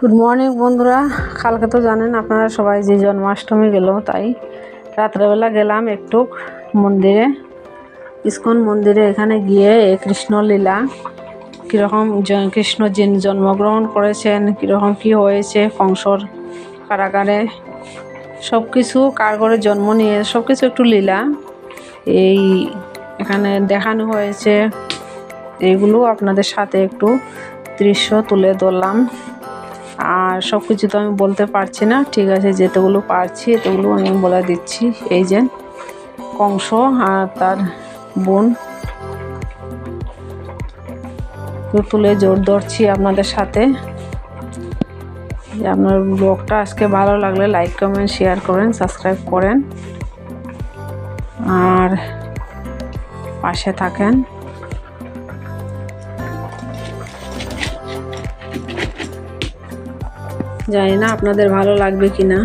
Good morning বন্ধুরা। কালকে তো জানেন আপনারা সবাই যে জন্মাষ্টমী গেল, তাই রাত্রেবেলা গেলাম একটু মন্দিরে, ইস্কন মন্দিরে। এখানে গিয়ে কৃষ্ণ লীলা কীরকম, কৃষ্ণ জন্মগ্রহণ করেছেন, কীরকম কী হয়েছে কংসর কারাগারে, সব কিছু কার করে জন্ম নিয়ে সব কিছু একটু লীলা এই এখানে দেখানো হয়েছে। এইগুলো আপনাদের সাথে একটু দৃশ্য তুলে ধরলাম। আর সব কিছু তো আমি বলতে পারছি না, ঠিক আছে, যেতগুলো পারছি এতগুলো আমি বলে দিচ্ছি। এই যে কংস আর তার বোন তুলে জোর ধরছি আপনাদের সাথে। আপনার ব্লগটা আজকে ভালো লাগলে লাইক কমেন্ট শেয়ার করেন, সাবস্ক্রাইব করেন আর পাশে থাকেন। জানি না আপনাদের ভালো লাগবে কিনা।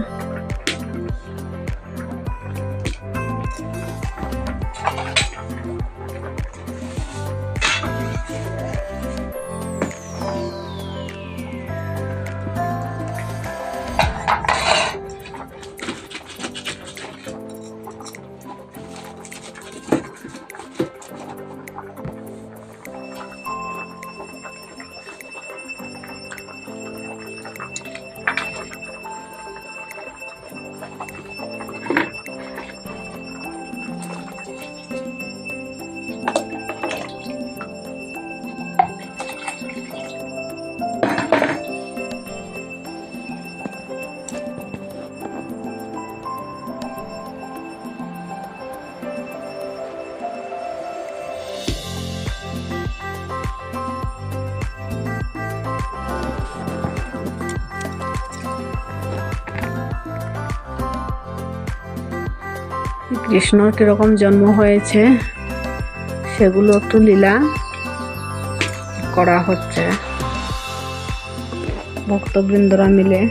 কৃষ্ণর কিরকম জন্ম হয়েছে সেগুলো একটু লীলা করা হচ্ছে ভক্তবৃন্দরা মিলে।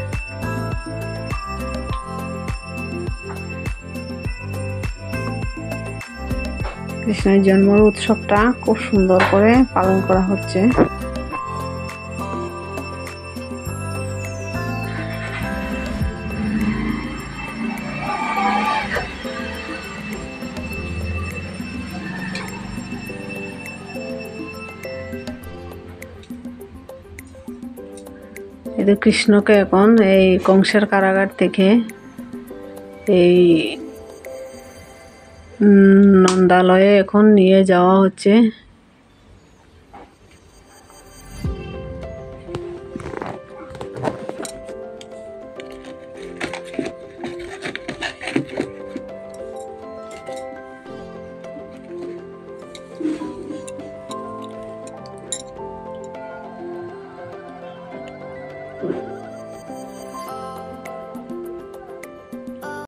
কৃষ্ণের জন্ম উৎসবটা খুব সুন্দর করে পালন করা হচ্ছে। এদের কৃষ্ণকে এখন এই কংসের কারাগার থেকে এই নন্দালয়ে এখন নিয়ে যাওয়া হচ্ছে।